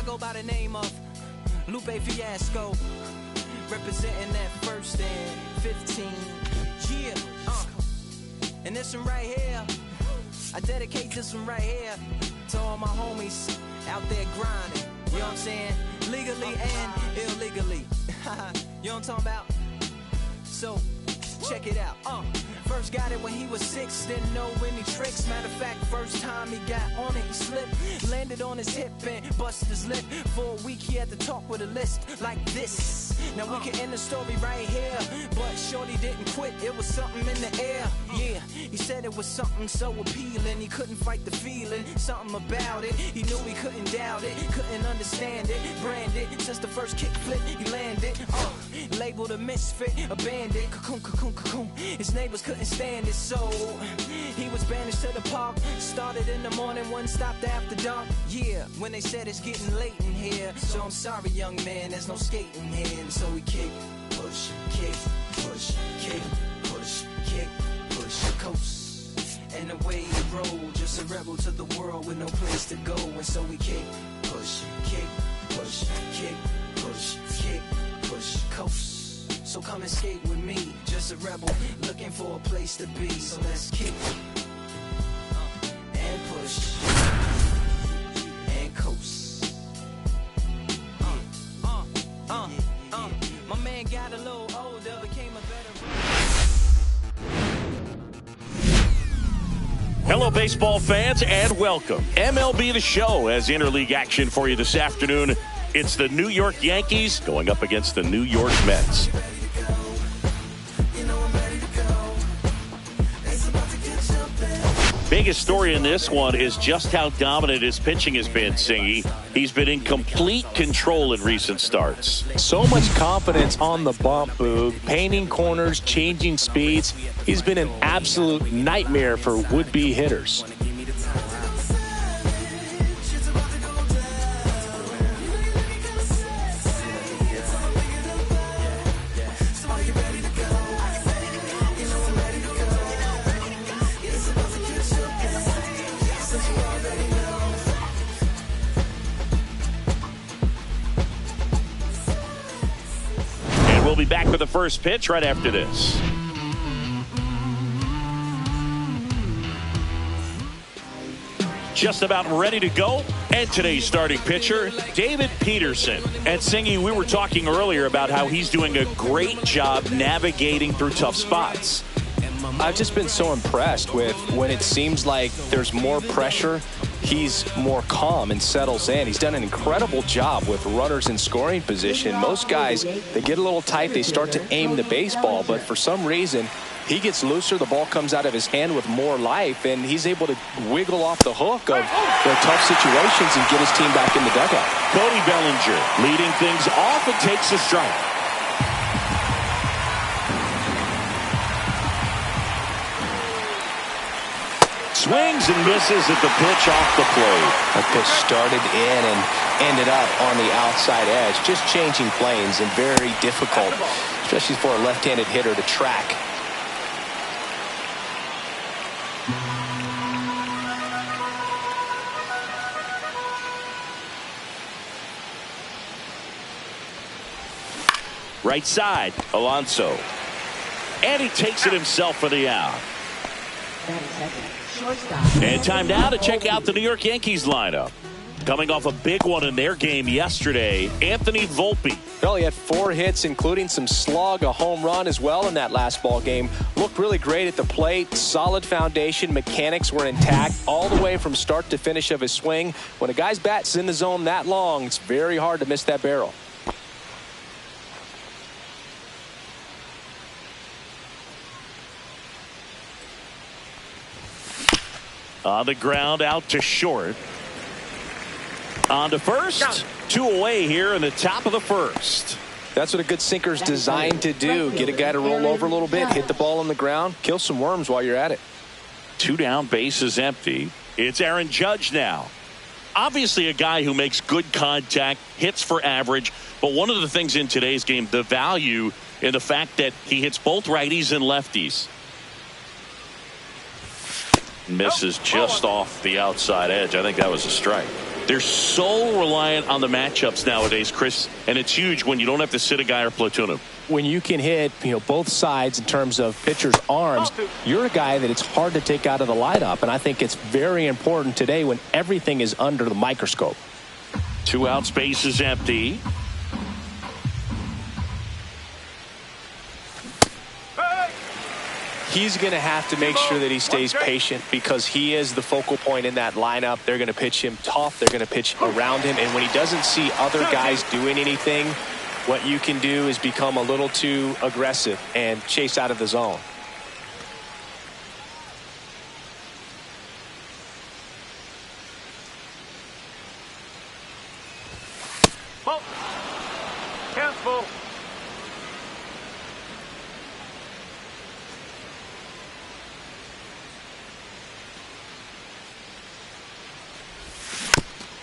go by the name of Lupe Fiasco, representing that first and 15. Yeah, and this one right here, I dedicate this one right here to all my homies out there grinding. You know what I'm saying? Legally and illegally. You know what I'm talking about? So, check it out. First got it when he was 6, didn't know any tricks. Matter of fact, first time he got on it, he slipped. Landed on his hip and busted his lip. For a week he had to talk with a list like this. Now we can end the story right here, but shorty didn't quit, it was something in the air. Yeah, he said it was something so appealing, he couldn't fight the feeling, something about it. He knew he couldn't doubt it, couldn't understand it. Branded, since the first kick flip, he landed. Labeled a misfit, a bandit. Cocoon, cocoon, cocoon. His neighbors couldn't stand it, so he was banished to the park. Started in the morning, one stopped after dark. Yeah, when they said it's getting late in here, so I'm sorry, young man, there's no skating here. And so we kick, push, kick, push, kick, push, kick, push, coast. And the way he rolled, just a rebel to the world with no place to go. And so we kick, push, kick, push, kick, push, kick, push, coast. So come and skate with me, just a rebel looking for a place to be. So let's kick and push and coast. My man got a little older, became a better Hello, baseball fans, and welcome. MLB The Show has interleague action for you this afternoon. It's the New York Yankees going up against the New York Mets. Biggest story in this one is just how dominant his pitching has been, Singy. He's been in complete control in recent starts. So much confidence on the bump, Boog. Painting corners, changing speeds. He's been an absolute nightmare for would-be hitters. We'll be back with the first pitch right after this. Just about ready to go. And today's starting pitcher, David Peterson. And Singy, we were talking earlier about how he's doing a great job navigating through tough spots. I've just been so impressed with when it seems like there's more pressure, he's more calm and settles in. He's done an incredible job with runners in scoring position. Most guys, they get a little tight, they start to aim the baseball, but for some reason, he gets looser, the ball comes out of his hand with more life, and he's able to wiggle off the hook of the tough situations and get his team back in the dugout. Cody Bellinger leading things off and takes a strike. Swings and misses at the pitch off the plate. A pitch started in and ended up on the outside edge. Just changing planes and very difficult, especially for a left-handed hitter to track. Right side, Alonso. And he takes it himself for the out. And time now to check out the New York Yankees lineup. Coming off a big one in their game yesterday, Anthony Volpe. Well, he had 4 hits, including some slug, a home run as well in that last ball game. Looked really great at the plate, solid foundation, mechanics were intact all the way from start to finish of his swing. When a guy's bat's in the zone that long, it's very hard to miss that barrel. On the ground, out to short. On to first. 2 away here in the top of the first. That's what a good sinker's designed to do. Get a guy to roll over a little bit, hit the ball on the ground, kill some worms while you're at it. 2 down, bases empty. It's Aaron Judge now. Obviously a guy who makes good contact, hits for average, but one of the things in today's game, the value in the fact that he hits both righties and lefties. Misses just off the outside edge. I think that was a strike. They're so reliant on the matchups nowadays, Chris, and it's huge when you don't have to sit a guy or platoon him. When you can hit, both sides in terms of pitchers' arms, you're a guy that it's hard to take out of the lineup, and I think it's very important today when everything is under the microscope. 2 outs, base is empty. He's going to have to make sure that he stays patient because he is the focal point in that lineup. They're going to pitch him tough. They're going to pitch around him. And when he doesn't see other guys doing anything, what you can do is become a little too aggressive and chase out of the zone. Careful.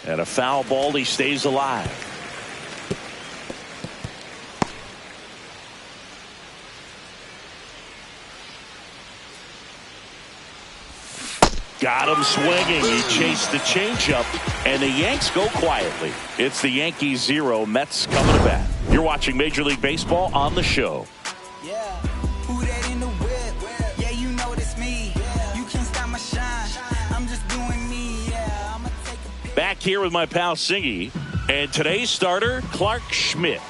And a foul ball, he stays alive. Got him swinging. He chased the changeup, and the Yanks go quietly. It's the Yankees 0, Mets coming to bat. You're watching Major League Baseball on the show. Yeah, who that in the whip? Yeah, you know it's me. You can't stop my shine. I'm just doing me. Yeah, I'ma take a pic. Back here with my pal Singy, and today's starter, Clark Schmidt.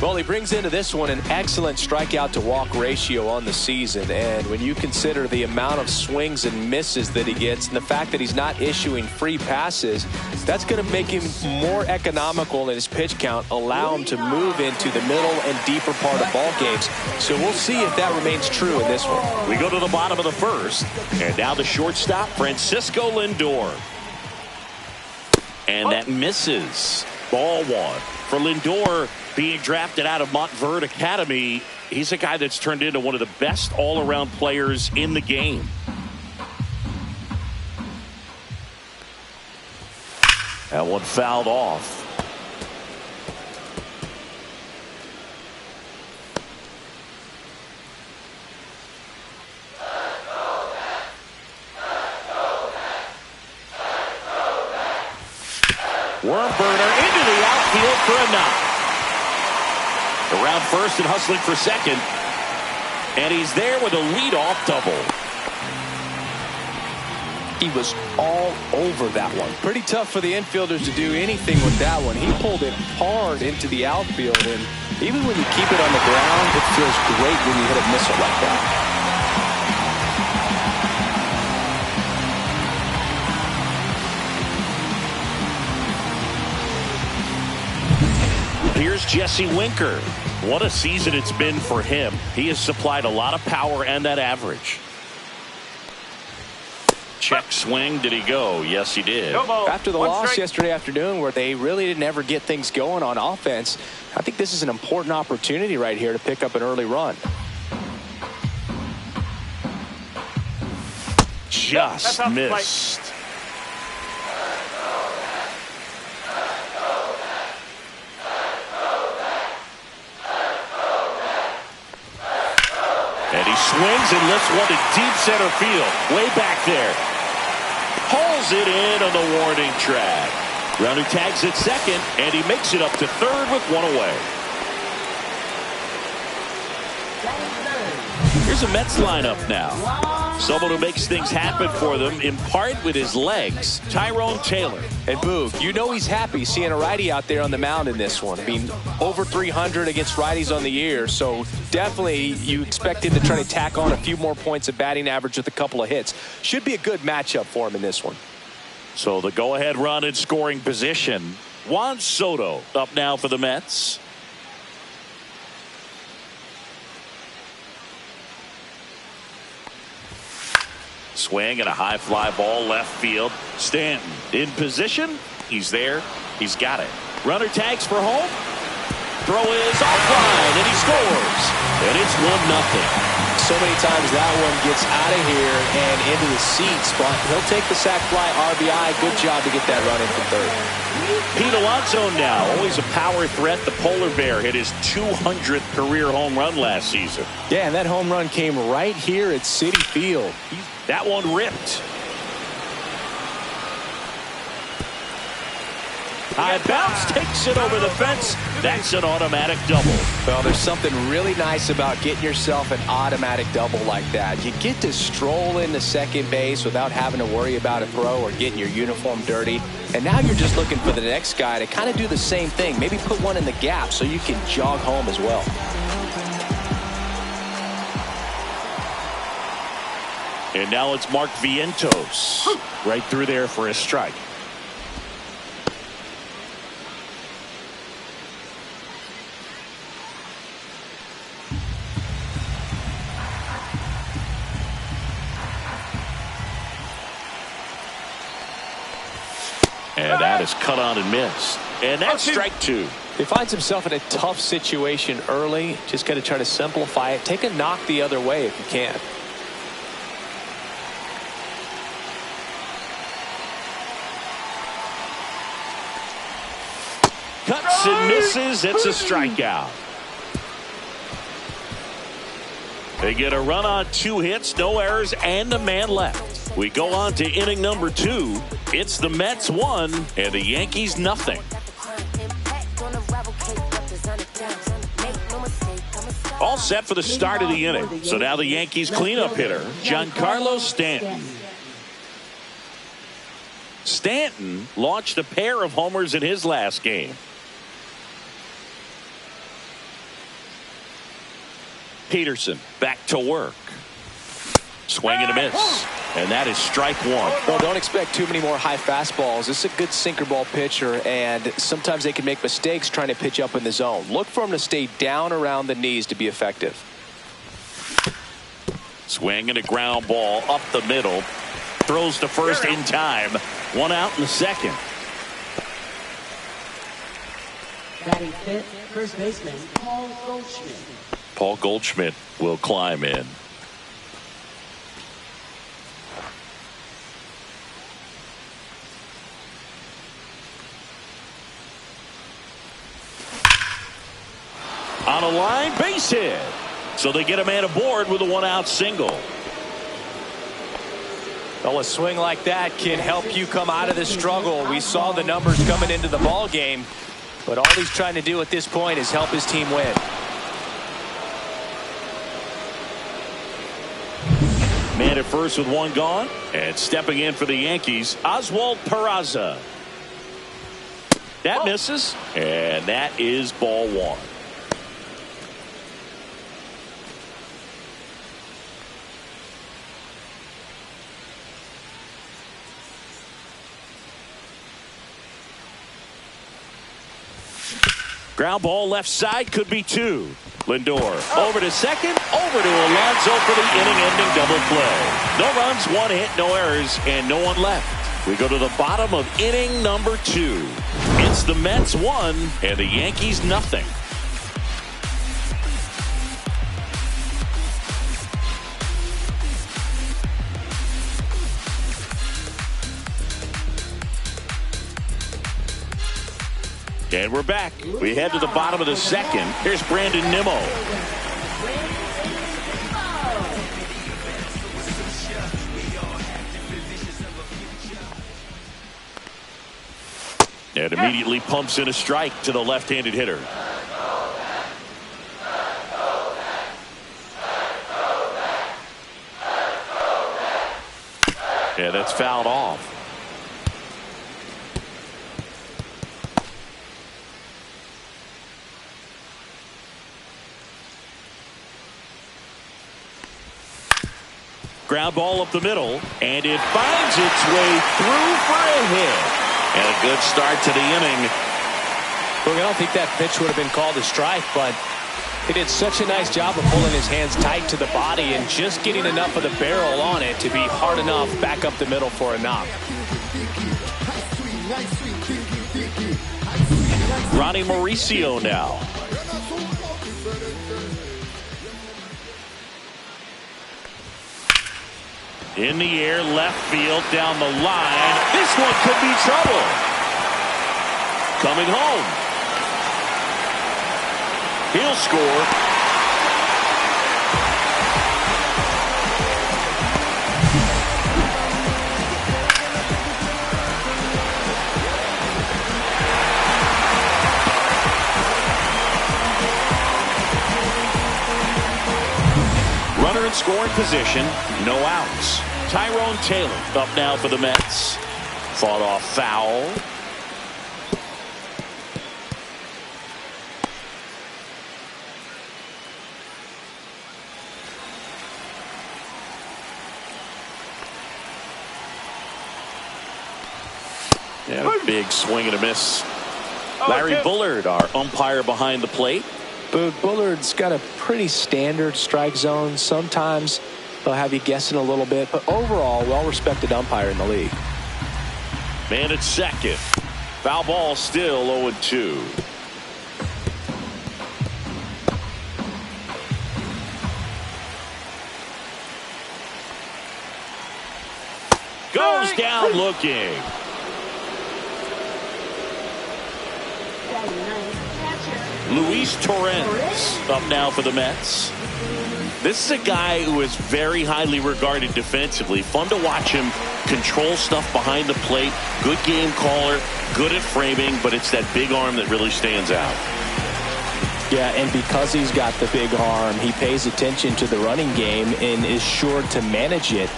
Well, he brings into this one an excellent strikeout to walk ratio on the season. And when you consider the amount of swings and misses that he gets and the fact that he's not issuing free passes, that's going to make him more economical in his pitch count, allow him to move into the middle and deeper part of ball games. So we'll see if that remains true in this one. We go to the bottom of the first, and now the shortstop, Francisco Lindor. And that misses. Ball 1. For Lindor, being drafted out of Montverde Academy, he's a guy that's turned into one of the best all-around players in the game. That one fouled off. Worm burner into the outfield for a knock. Around first and hustling for second. And he's there with a leadoff double. He was all over that one. Pretty tough for the infielders to do anything with that one. He pulled it hard into the outfield, and even when you keep it on the ground, it feels great when you hit a missile like that. Here's Jesse Winker. What a season it's been for him. He has supplied a lot of power and that average. Check swing. Did he go? Yes, he did. After the loss yesterday afternoon where they really didn't ever get things going on offense, I think this is an important opportunity right here to pick up an early run. Just missed. And he swings and lifts one to deep center field. Way back there. Pulls it in on the warning track. Runner tags at second, and he makes it up to third with one away. Here's a Mets lineup now. Someone who makes things happen for them, in part with his legs, Tyrone Taylor. And Boog, you know he's happy seeing a righty out there on the mound in this one. I mean, over 300 against righties on the year, so definitely you expect him to try to tack on a few more points of batting average with a couple of hits. Should be a good matchup for him in this one. So the go-ahead run in scoring position. Juan Soto up now for the Mets. Swing and a high fly ball left field. Stanton in position. He's there. He's got it. Runner tags for home. Throw is offline, and he scores. And it's 1-0. So many times that one gets out of here and into the seats, but he'll take the sac fly RBI. Good job to get that run in for third. Pete Alonso now, always a power threat. The Polar Bear hit his 200th career home run last season. Yeah, and that home run came right here at Citi Field. That one ripped. High bounce takes it over the fence. That's an automatic double. Well, there's something really nice about getting yourself an automatic double like that. You get to stroll into second base without having to worry about a throw or getting your uniform dirty. And now you're just looking for the next guy to kind of do the same thing. Maybe put one in the gap so you can jog home as well. And now it's Mark Vientos right through there for a strike. And that is cut on and missed. And that's strike two. He finds himself in a tough situation early. Just got to try to simplify it. Take a knock the other way if you can. Cuts and misses. It's a strikeout. They get a run on 2 hits, no errors, and a man left. We go on to inning number 2. It's the Mets 1 and the Yankees nothing. All set for the start of the inning. So now the Yankees cleanup hitter, Giancarlo Stanton. Stanton launched a pair of homers in his last game. Peterson back to work. Swing and a miss. And that is strike one. Well, don't expect too many more high fastballs. This is a good sinker ball pitcher, and sometimes they can make mistakes trying to pitch up in the zone. Look for him to stay down around the knees to be effective. Swing and a ground ball up the middle. Throws to first in time. 1 out in the second. Batting fifth, first baseman Paul Goldschmidt. Paul Goldschmidt will climb in. On a line, base hit. So they get a man aboard with a 1-out single. Well, a swing like that can help you come out of the struggle. We saw the numbers coming into the ball game, but all he's trying to do at this point is help his team win. Man at first with 1 gone, and stepping in for the Yankees, Oswald Peraza. That misses, and that is ball 1. Ground ball left side, could be 2. Lindor over to second, over to Alonso for the inning-ending double play. No runs, 1 hit, no errors, and no one left. We go to the bottom of inning number 2. It's the Mets 1 and the Yankees nothing. And we're back. We head to the bottom of the second. Here's Brandon Nimmo. And immediately pumps in a strike to the left-handed hitter. Yeah, that's fouled off. Ground ball up the middle, and it finds its way through for a hit. And a good start to the inning. Look, I don't think that pitch would have been called a strike, but he did such a nice job of pulling his hands tight to the body and just getting enough of the barrel on it to be hard enough back up the middle for a knock. Ronnie Mauricio now. In the air, left field, down the line. This one could be trouble. Coming home. He'll score. in scoring position, no outs. Tyrone Taylor up now for the Mets. Fought off foul. And a big swing and a miss. Larry Bullard, our umpire behind the plate. Bullard's got a pretty standard strike zone. Sometimes they'll have you guessing a little bit, but overall, well-respected umpire in the league. Man at second. Foul ball still 0-2. Goes down looking. Luis Torrens up now for the Mets. This is a guy who is very highly regarded defensively. Fun to watch him control stuff behind the plate. Good game caller, good at framing, but it's that big arm that really stands out. Yeah, and because he's got the big arm, he pays attention to the running game and is sure to manage it.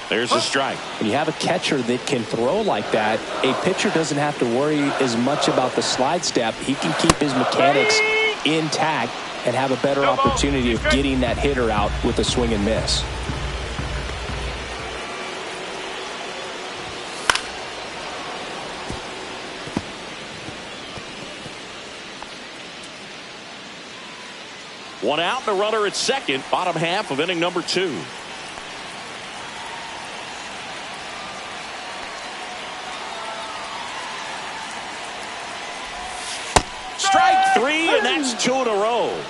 There's a strike. When you have a catcher that can throw like that, a pitcher doesn't have to worry as much about the slide step. He can keep his mechanics intact and have a better opportunity of getting that hitter out with a swing and miss. One out and a runner at second. Bottom half of inning number 2. Strike 3, and that's 2 in a row.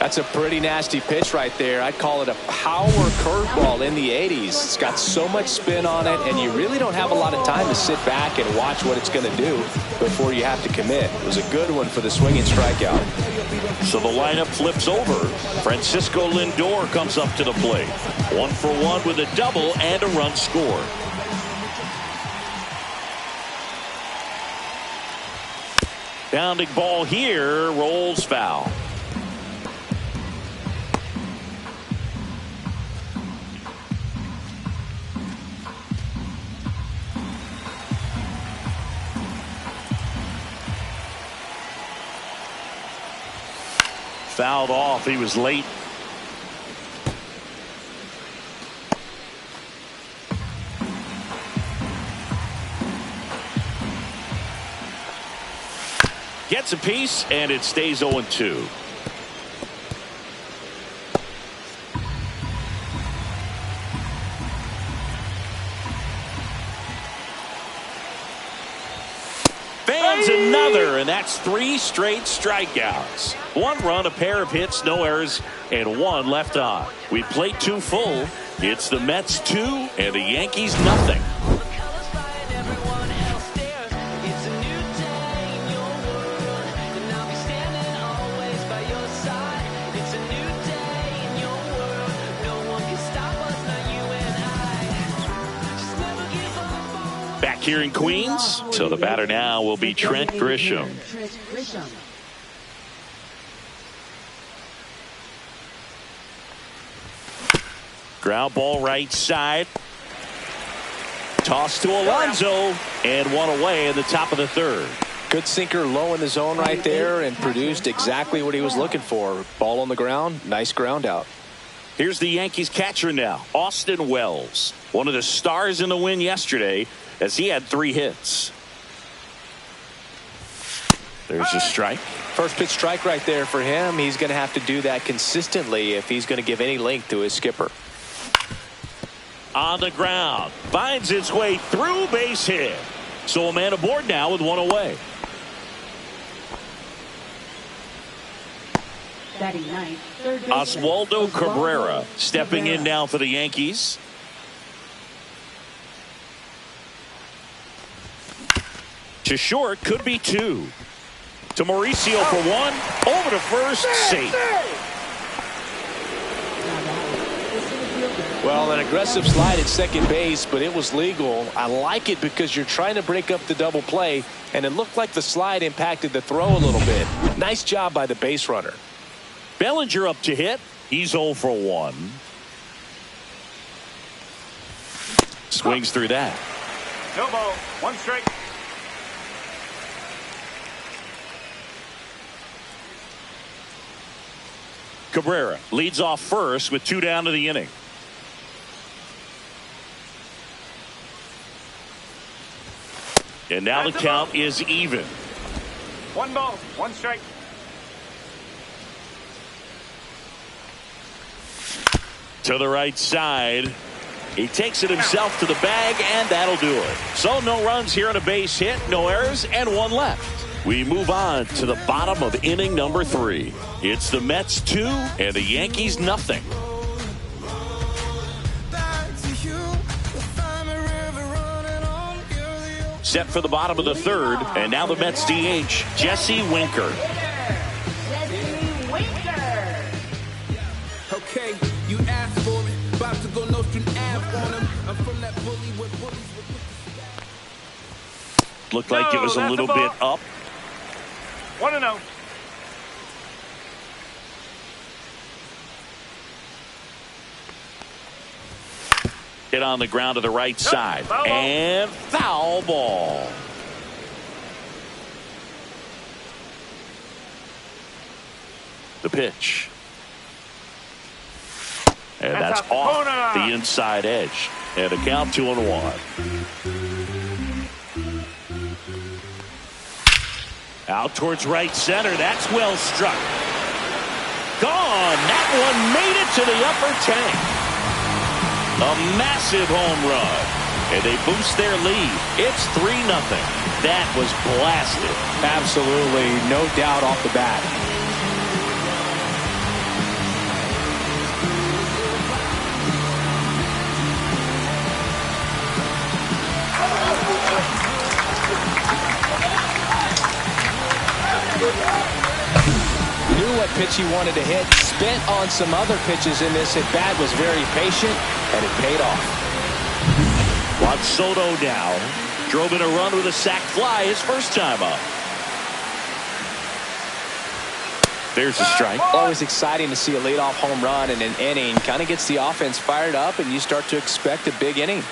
That's a pretty nasty pitch right there. I'd call it a power curveball in the 80s. It's got so much spin on it, and you really don't have a lot of time to sit back and watch what it's going to do before you have to commit. It was a good one for the swinging strikeout. So the lineup flips over. Francisco Lindor comes up to the plate. 1 for 1 with a double and a run scored. Pounding ball here, rolls foul. Fouled off. He was late. Gets a piece, and it stays 0-2. Fans another, and that's 3 straight strikeouts. 1 run, a pair of hits, no errors, and 1 left on. We played 2 full. It's the Mets 2 and the Yankees nothing. Back here in Queens, so the batter now will be Trent Grisham. Ground ball right side. Toss to Alonso, and 1 away in the top of the 3rd. Good sinker low in the zone right there and produced exactly what he was looking for. Ball on the ground, nice ground out. Here's the Yankees catcher now, Austin Wells. One of the stars in the win yesterday as he had 3 hits. There's a strike. First pitch strike right there for him. He's going to have to do that consistently if he's going to give any length to his skipper. On the ground, finds its way through, base hit. So a man aboard now with 1 away. Oswaldo Cabrera stepping in now for the Yankees. To short, could be 2. To Mauricio for 1. Over to first, safe. Well, an aggressive slide at second base, but it was legal. I like it because you're trying to break up the double play, and it looked like the slide impacted the throw a little bit. Nice job by the base runner. Bellinger up to hit. He's 0 for 1. Swings through that. No ball. 1 strike. Cabrera leads off first with 2 down to the inning. And now the count is even. 1 ball. 1 strike. To the right side. He takes it himself to the bag, and that'll do it. So no runs here on a base hit, no errors, and 1 left. We move on to the bottom of inning number 3. It's the Mets 2 and the Yankees nothing. Set for the bottom of the 3rd, and now the Mets DH, Jesse Winker. Okay, you asked for it. About to go Nostrand Ave on him. I'm from that bully with bullies. Looked like it was a little bit up. 1-0. Hit on the ground to the right side. And foul ball. The pitch. And that's off the inside edge. And a count 2-1. Out towards right center. That's well struck. Gone. That one made it to the upper tank. A massive home run. And they boost their lead. It's 3-0. That was blasted. Absolutely. No doubt off the bat. Knew what pitch he wanted to hit. Spent on some other pitches in this at bat. Was very patient, and it paid off. Juan Soto now drove in a run with a sac fly his first time up. There's a strike. Always exciting to see a leadoff home run in an inning. Kind of gets the offense fired up, and you start to expect a big inning.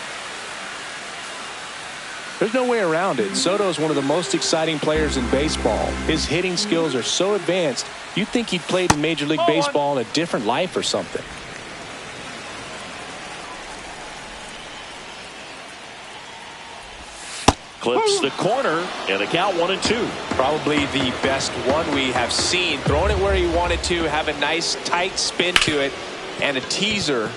There's no way around it. Soto is one of the most exciting players in baseball. His hitting skills are so advanced, you'd think he'd played in Major League Baseball in a different life or something. Clips the corner, and the count 1-2. Probably the best one we have seen. Throwing it where he wanted to, have a nice tight spin to it, and a teaser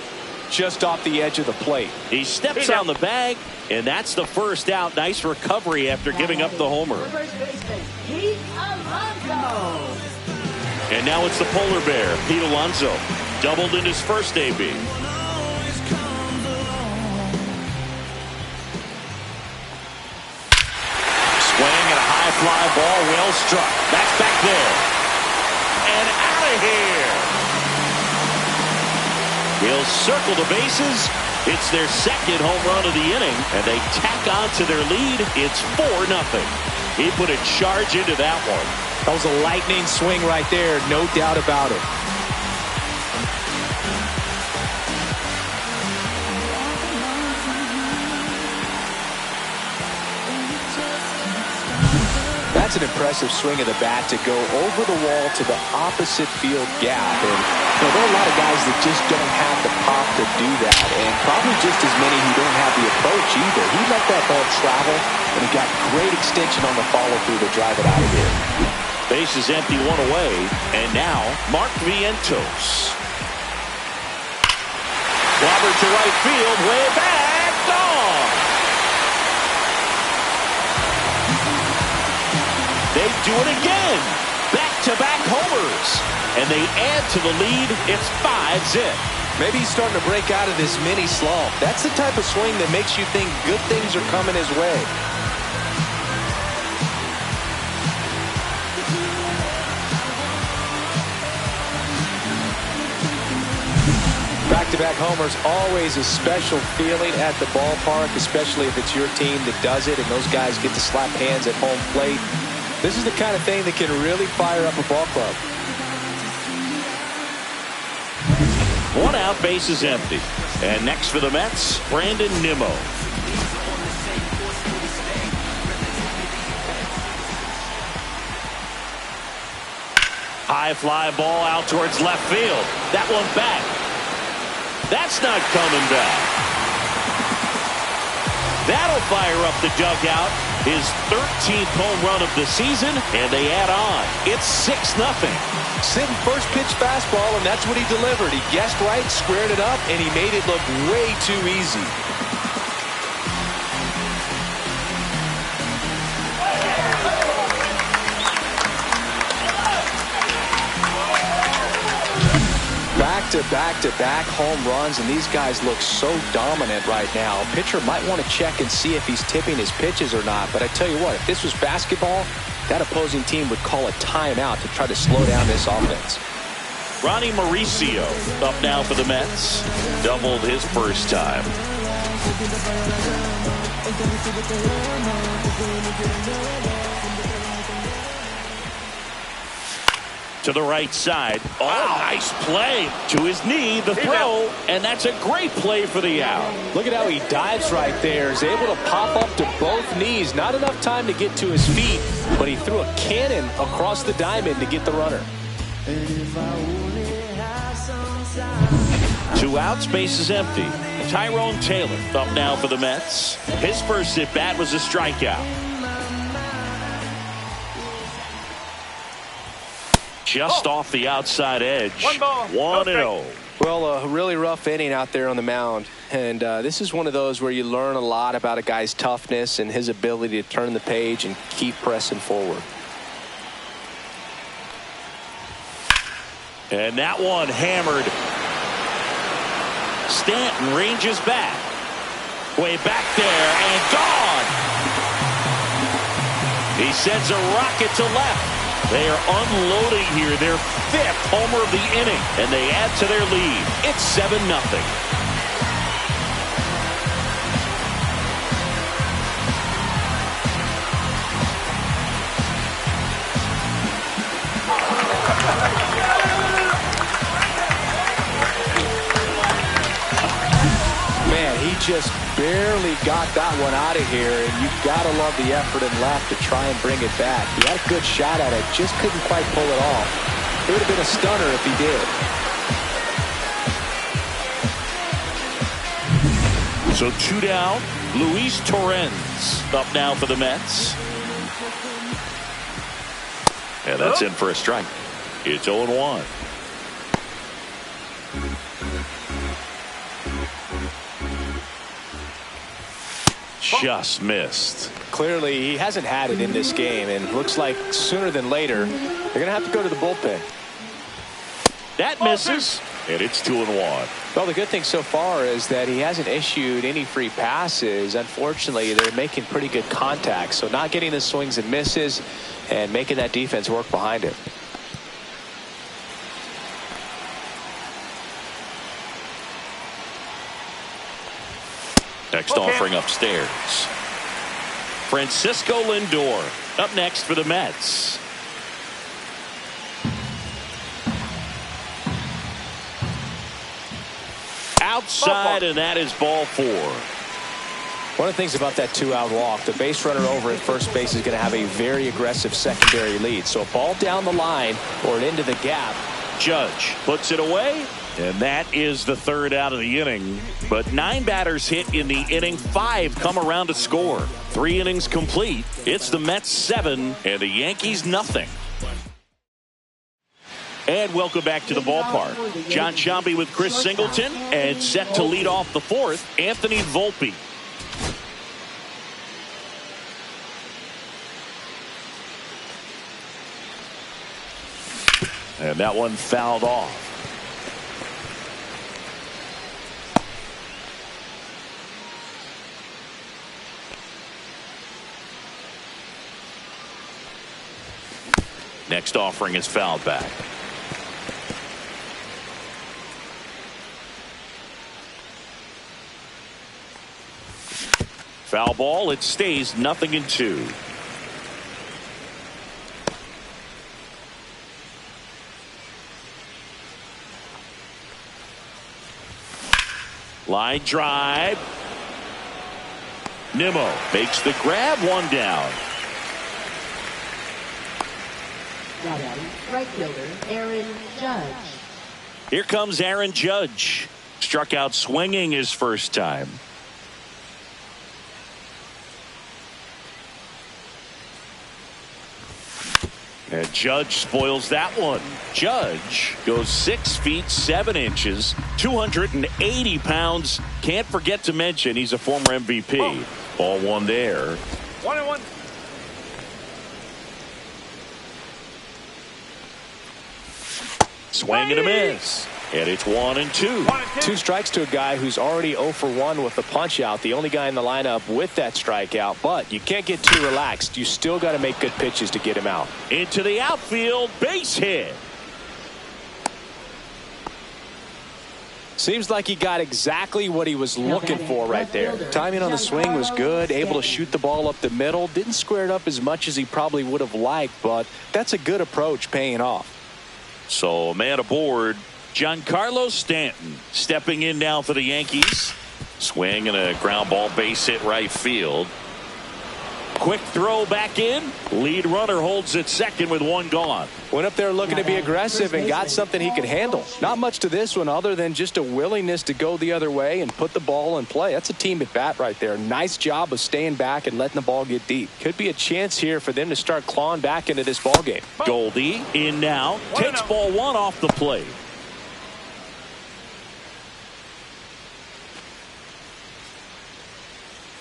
just off the edge of the plate. He steps on the bag, and that's the first out. Nice recovery after giving up the homer. And now it's the polar bear, Pete Alonso. Doubled in his first AB. Swing and a high fly ball, well struck. That's back there. And out of here. He'll circle the bases. It's their second home run of the inning, and they tack on to their lead. It's 4-0. He put a charge into that one. That was a lightning swing right there, no doubt about it. That's an impressive swing of the bat to go over the wall to the opposite field gap. And there are a lot of guys that just don't have the pop to do that, and probably just as many who don't have the approach either. He let that ball travel, and he got great extension on the follow-through to drive it out of here. Base is empty, 1 away, and now Mark Vientos. Robert to right field, way back, gone. They do it again. Back-to-back homers. And they add to the lead. It's 5-zip. Maybe he's starting to break out of this mini slump. That's the type of swing that makes you think good things are coming his way. Back back-to-back homers, always a special feeling at the ballpark, especially if it's your team that does it and those guys get to slap hands at home plate. This is the kind of thing that can really fire up a ball club. 1 out, base is empty. And next for the Mets, Brandon Nimmo. High fly ball out towards left field. That one back. That's not coming back. That'll fire up the dugout. His 13th home run of the season, and they add on. It's 6-0. Sitting first pitch fastball, and that's what he delivered. He guessed right, squared it up, and he made it look way too easy. Back-to-back home runs, and these guys look so dominant right now. A pitcher might want to check and see if he's tipping his pitches or not, but I tell you what, if this was basketball, that opposing team would call a timeout to try to slow down this offense. Ronnie Mauricio up now for the Mets. Doubled his first time. To the right side. Oh, nice play. To his knee, the throw, and that's a great play for the out. Look at how he dives right there. He's able to pop up to both knees. Not enough time to get to his feet, but he threw a cannon across the diamond to get the runner. 2 outs, base is empty. Tyrone Taylor up now for the Mets. His first at-bat was a strikeout. Just off the outside edge. 1 ball. 1-0. Well, a really rough inning out there on the mound. And this is one of those where you learn a lot about a guy's toughness and his ability to turn the page and keep pressing forward. And that one hammered. Stanton ranges back. Way back there and gone. He sends a rocket to left. They are unloading here, their 5th homer of the inning, and they add to their lead. It's 7-0. Man, he just barely got that one out of here, and you've got to love the effort and left to try and bring it back. He had a good shot at it, just couldn't quite pull it off. It would have been a stunner if he did. So 2 down. Luis Torrens up now for the Mets. And that's in for a strike. It's 0-1. Just missed. Clearly, he hasn't had it in this game, and looks like sooner than later, they're going to have to go to the bullpen. That misses, and it's 2-1. Well, the good thing so far is that he hasn't issued any free passes. Unfortunately, they're making pretty good contact, so not getting the swings and misses and making that defense work behind it. Next offering upstairs. Francisco Lindor up next for the Mets. Outside, and that is ball 4. One of the things about that 2-out walk, the base runner over at first base is going to have a very aggressive secondary lead. So a ball down the line or into the gap. Judge puts it away. And that is the 3rd out of the inning. But 9 batters hit in the inning. 5 come around to score. 3 innings complete. It's the Mets 7 and the Yankees nothing. And welcome back to the ballpark. John Sciambi with Chris Singleton. And set to lead off the 4th, Anthony Volpe. And that one fouled off. Next offering is fouled back. Foul ball. It stays 0-2. Line drive. Nimmo makes the grab, one down. Right fielder Aaron Judge. Here comes Aaron Judge. Struck out swinging his first time. And Judge spoils that one. Judge goes 6 feet 7 inches, 280 pounds. Can't forget to mention he's a former MVP. Ball one there. 1-1. Swing and a miss. And it's 1-2. 2 strikes to a guy who's already 0 for 1 with the punch out. The only guy in the lineup with that strikeout. But you can't get too relaxed. You still got to make good pitches to get him out. Into the outfield, base hit. Seems like he got exactly what he was looking for right there. Timing on the swing was good. Able to shoot the ball up the middle. Didn't square it up as much as he probably would have liked. But that's a good approach, paying off. So a man aboard. Giancarlo Stanton stepping in now for the Yankees. Swing and a ground ball, base hit right field. Quick throw back in. Lead runner holds at second with 1 gone. Went up there looking to be aggressive and got something he could handle. Not much to this one other than just a willingness to go the other way and put the ball in play. That's a team at bat right there. Nice job of staying back and letting the ball get deep. Could be a chance here for them to start clawing back into this ball game. Goldie in now. Takes ball 1 off the plate.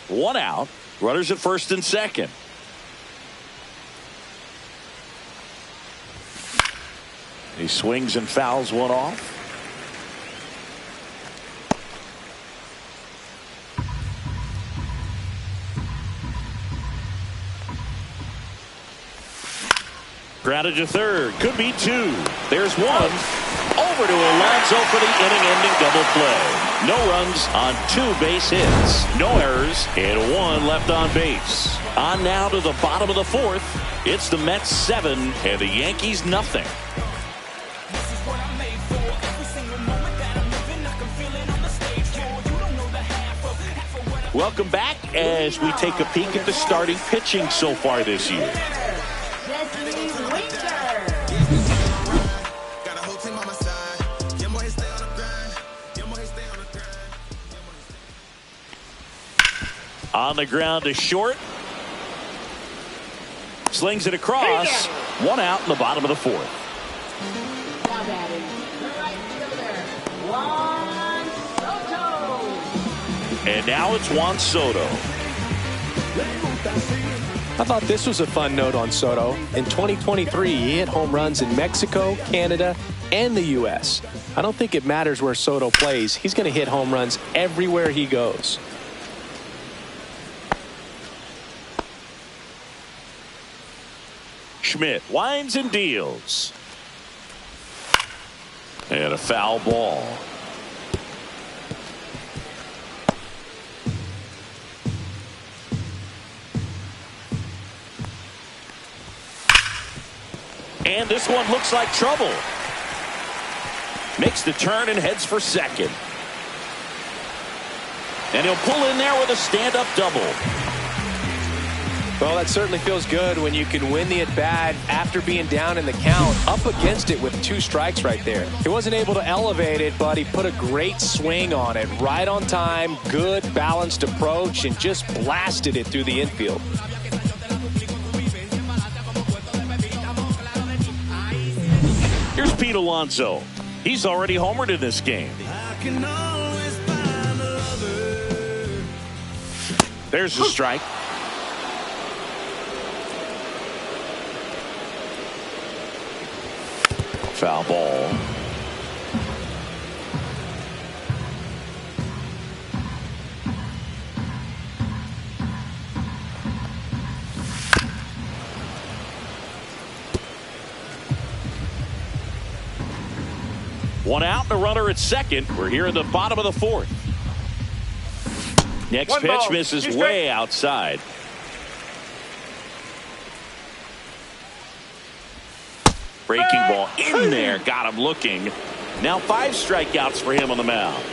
One out. Runners at first and second. He swings and fouls one off. Grounded to third. Could be 2. There's 1. Over to Alonso for the inning-ending double play. No runs on 2 base hits. No errors and 1 left on base. On now to the bottom of the 4th. It's the Mets 7 and the Yankees nothing. Welcome back as we take a peek at the starting pitching so far this year. On the ground to short. Slings it across. 1 out in the bottom of the 4th. Now batting, the right fielder, Juan Soto. And now it's Juan Soto. I thought this was a fun note on Soto. In 2023, he hit home runs in Mexico, Canada, and the U.S. I don't think it matters where Soto plays. He's going to hit home runs everywhere he goes. Schmidt winds and deals. And a foul ball. And this one looks like trouble. Makes the turn and heads for second. And he'll pull in there with a stand-up double. Well, that certainly feels good when you can win the at-bat after being down in the count, up against it with 2 strikes right there. He wasn't able to elevate it, but he put a great swing on it. Right on time, good balanced approach, and just blasted it through the infield. Here's Pete Alonso. He's already homered in this game. There's the strike. Foul ball. One out and a runner at second. We're here in the bottom of the 4th. Next One pitch ball, misses 2 strikes. way outside. Breaking ball in there. Got him looking. Now 5 strikeouts for him on the mound.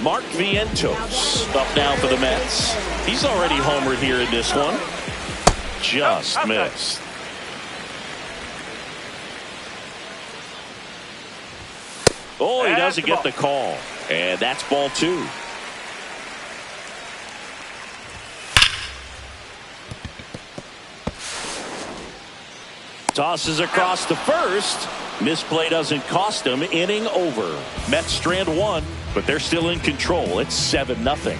Mark Vientos up now for the Mets. He's already homered here in this one. Just missed. Oh, he doesn't get the call. And that's ball 2. Tosses across to first. Misplay doesn't cost him. Inning over. Mets strand 1, but they're still in control. It's 7-0.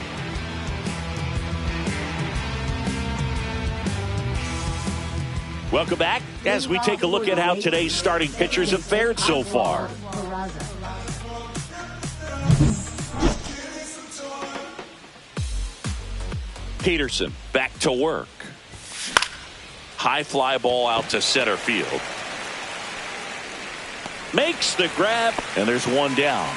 Welcome back as we take a look at how today's starting pitchers have fared so far. Peterson back to work. High fly ball out to center field. Makes the grab, and there's one down.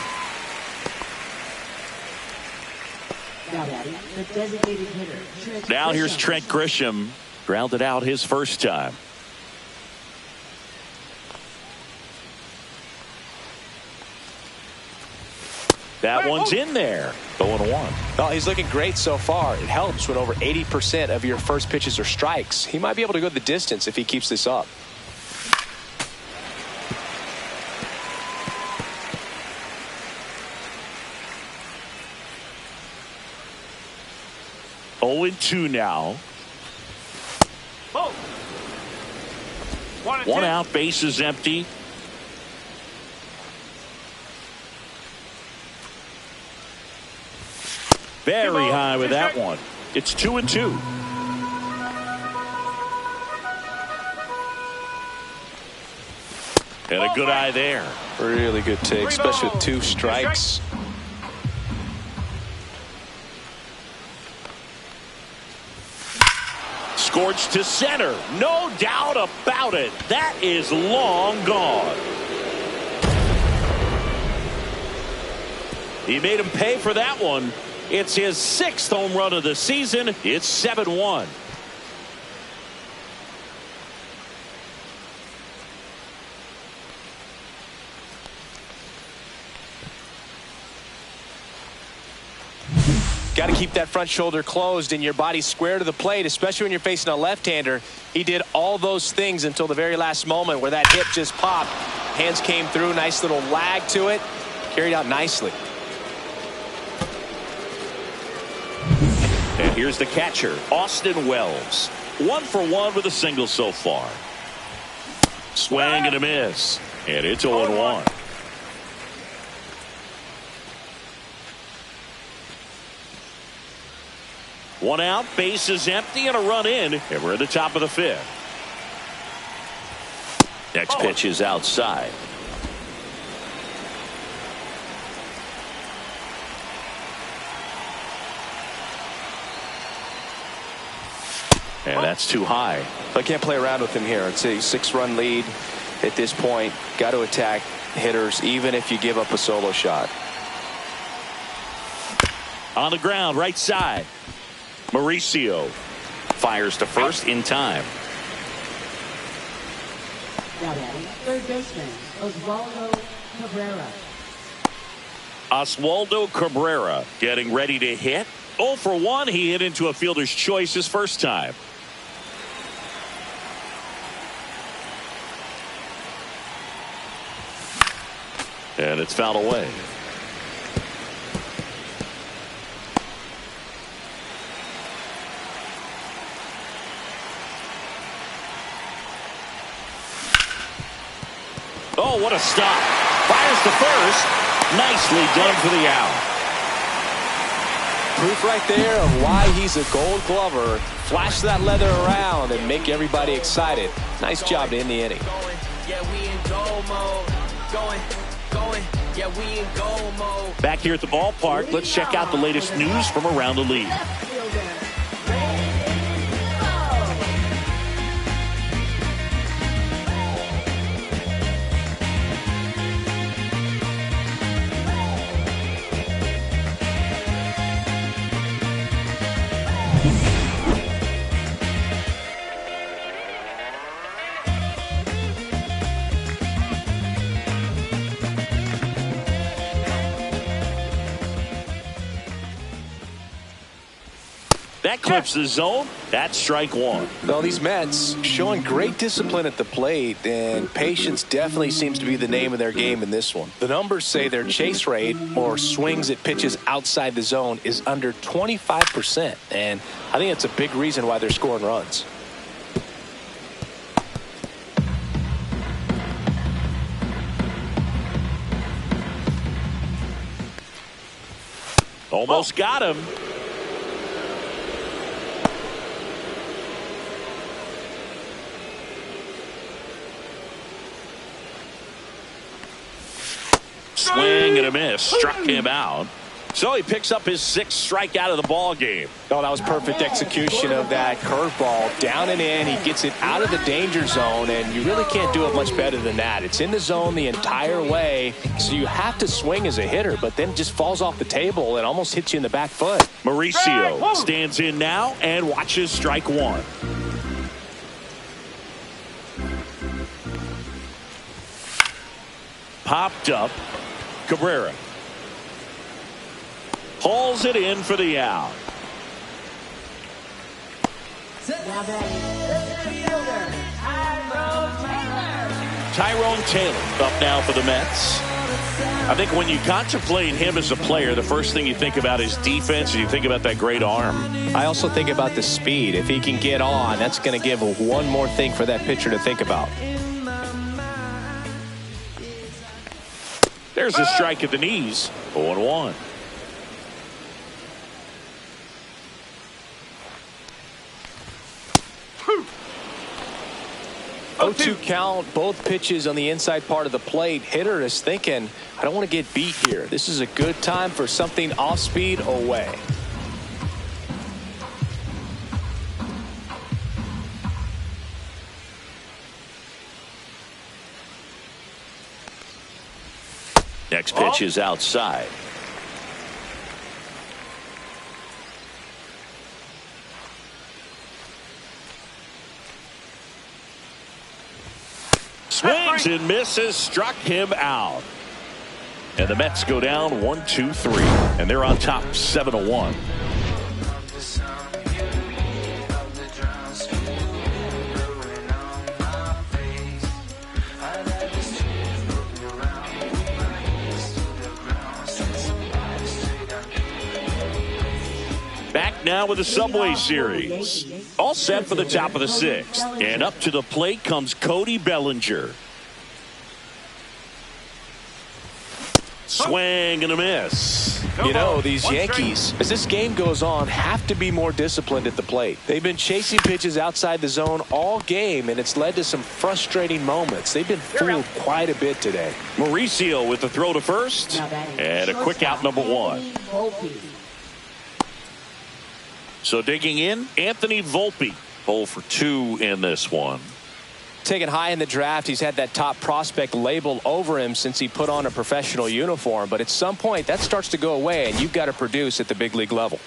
Now here's Trent Grisham. Grounded out his first time. That one's in there. 0-1. Well, he's looking great so far. It helps when over 80% of your first pitches are strikes. He might be able to go the distance if he keeps this up. Oh, 2 now. One out, base is empty. Very high with that one. It's 2-2. And a good eye there. Really good take, especially with 2 strikes. Scorched to center. No doubt about it. That is long gone. He made him pay for that one. It's his 6th home run of the season. It's 7-1. Got to keep that front shoulder closed and your body square to the plate, especially when you're facing a left-hander. He did all those things until the very last moment where that hip just popped. Hands came through, nice little lag to it. Carried out nicely. And here's the catcher, Austin Wells. 1 for 1 with a single so far. Swing and a miss. And it's 0-1. One out, base is empty, and a run in, and we're at the top of the 5th. Next pitch is outside. And that's too high. I can't play around with him here. It's a 6-run lead at this point. Got to attack hitters even if you give up a solo shot. On the ground, right side. Mauricio fires to first in time. Third baseman, Oswaldo Cabrera. Oswaldo Cabrera getting ready to hit. 0 for 1. He hit into a fielder's choice his first time. And it's fouled away. Oh, what a stop. Fires to first. Nicely done for the out. Proof right there of why he's a Gold Glover. Flash that leather around and make everybody excited. Nice job to end the inning. Back here at the ballpark, let's check out the latest news from around the league. That clips the zone. That's strike one. Well, these Mets showing great discipline at the plate, and patience definitely seems to be the name of their game in this one. The numbers say their chase rate, or swings at pitches outside the zone, is under 25%, and I think it's a big reason why they're scoring runs. Almost got him. Swing and a miss. Struck him out. So he picks up his 6th strikeout of the ball game. Oh, that was perfect execution of that curveball. Down and in. He gets it out of the danger zone, and you really can't do it much better than that. It's in the zone the entire way, so you have to swing as a hitter, but then it just falls off the table and almost hits you in the back foot. Mauricio stands in now and watches strike one. Popped up. Cabrera hauls it in for the out. Now batting, center fielder, Tyrone Taylor up now for the Mets. I think when you contemplate him as a player, the first thing you think about is defense, and you think about that great arm. I also think about the speed. If he can get on, that's going to give one more thing for that pitcher to think about. There's a strike at the knees. 0-1. Oh-2 count, both pitches on the inside part of the plate. Hitter is thinking, I don't want to get beat here. This is a good time for something off speed away. Next pitch is outside. Swings and misses, struck him out. And the Mets go down 1-2-3, and they're on top 7-1. Back now with the Subway Series. All set for the top of the 6th. And up to the plate comes Cody Bellinger. Swing and a miss. You know, these Yankees, as this game goes on, have to be more disciplined at the plate. They've been chasing pitches outside the zone all game, and it's led to some frustrating moments. They've been fooled quite a bit today. Mauricio with the throw to first. And a quick out, number 1. So digging in, Anthony Volpe. 0 for 2 in this one. Taken high in the draft, he's had that top prospect label over him since he put on a professional uniform. But at some point, that starts to go away, and you've got to produce at the big league level.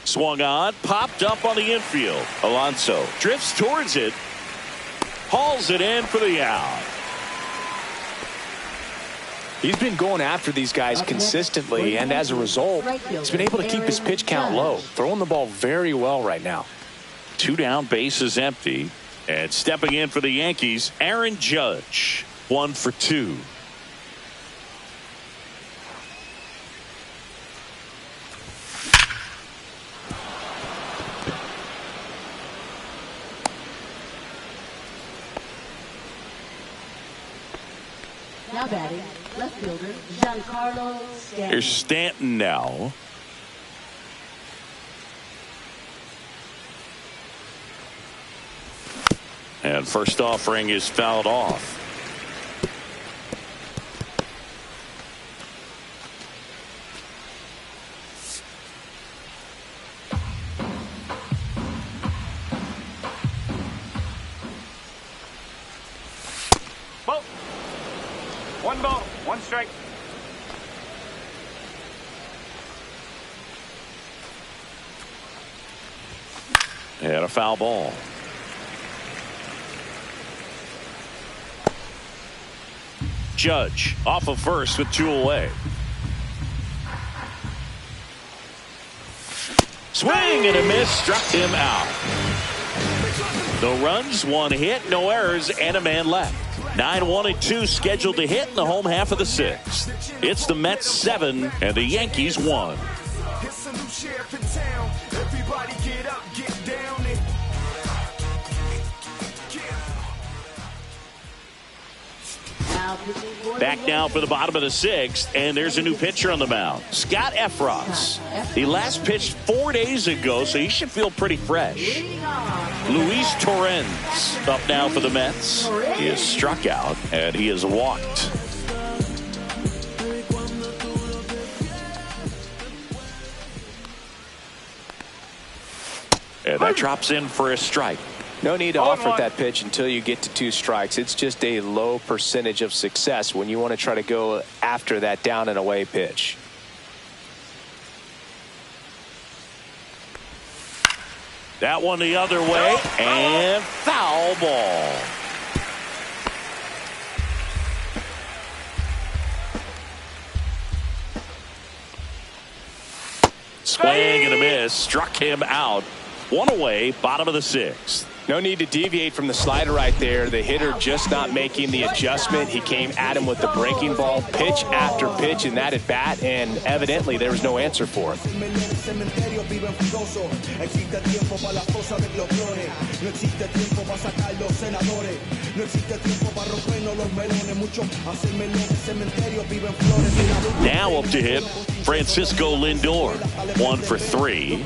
Swung on, popped up on the infield. Alonso drifts towards it, hauls it in for the out. He's been going after these guys consistently, and as a result, he's been able to keep his pitch count low, throwing the ball very well right now. 2 down, bases empty, and stepping in for the Yankees, Aaron Judge. 1 for 2. Now batting, left fielder Giancarlo Stanton. Here's Stanton now. And first offering is fouled off. Ball. 1 ball, 1 strike. And a foul ball. Judge off of first with 2 away. Swing and a miss, struck him out. No runs, 1 hit, no errors, and a man left. 9-1-2 scheduled to hit in the home half of the 6th. It's the Mets 7 and the Yankees 1. Back now for the bottom of the 6th, and there's a new pitcher on the mound, Scott Effross. He last pitched 4 days ago, so he should feel pretty fresh. Luis Torrens up now for the Mets. He is struck out, and he is walked. And that drops in for a strike. No need to offer that pitch until you get to 2 strikes. It's just a low percentage of success when you want to try to go after that down and away pitch. That one the other way, and foul ball. Swing and a miss, struck him out. 1 away, bottom of the 6th. No need to deviate from the slider right there. The hitter just not making the adjustment. He came at him with the breaking ball, pitch after pitch in that at bat, and evidently there was no answer for it. Now up to hit Francisco Lindor, 1 for 3.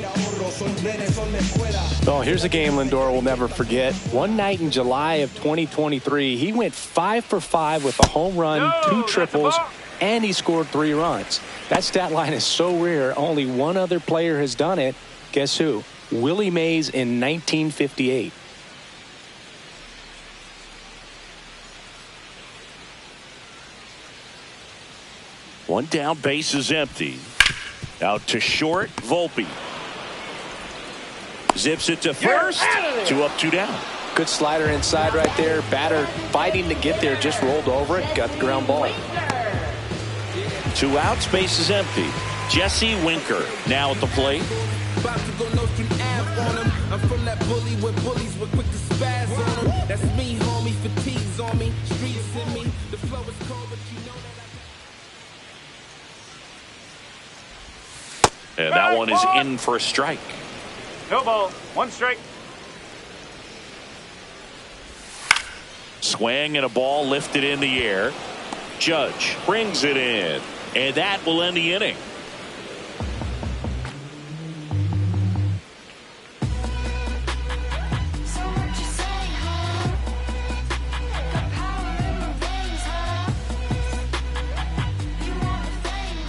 Oh, here's a game Lindor will never forget. One night in July of 2023, he went 5 for 5 with a home run, 2 triples, and he scored 3 runs. That stat line is so rare. Only one other player has done it. Guess who? Willie Mays in 1958. One down, base is empty. Out to short, Volpe. Zips it to first. 2 up, 2 down. Good slider inside right there. Batter fighting to get there, just rolled over it, got the ground ball. 2 outs, base is empty. Jesse Winker now at the plate. About to go no string Ave on him. I'm from that bully where bullies were quick to spaz on him. That's me, homie. Fatigues on me. Streets in me. The flow is cold, but you know that And that one is in for a strike. No ball. 1 strike. Swing and a ball lifted in the air. Judge brings it in. And that will end the inning.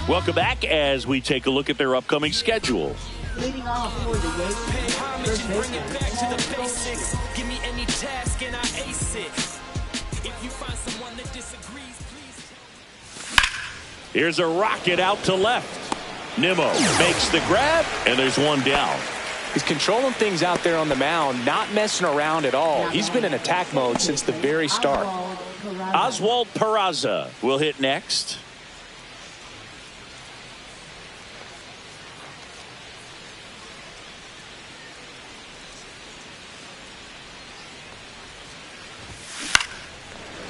Welcome back as we take a look at their upcoming schedule. Leading off for the Yankees, first baseman, Paul Goldschmidt. Give me any task and I ace it. If you find someone that disagrees, please. Here's a rocket out to left. Nimmo makes the grab, and there's 1 down. He's controlling things out there on the mound, not messing around at all. He's been in attack mode since the very start. Oswald Peraza will hit next.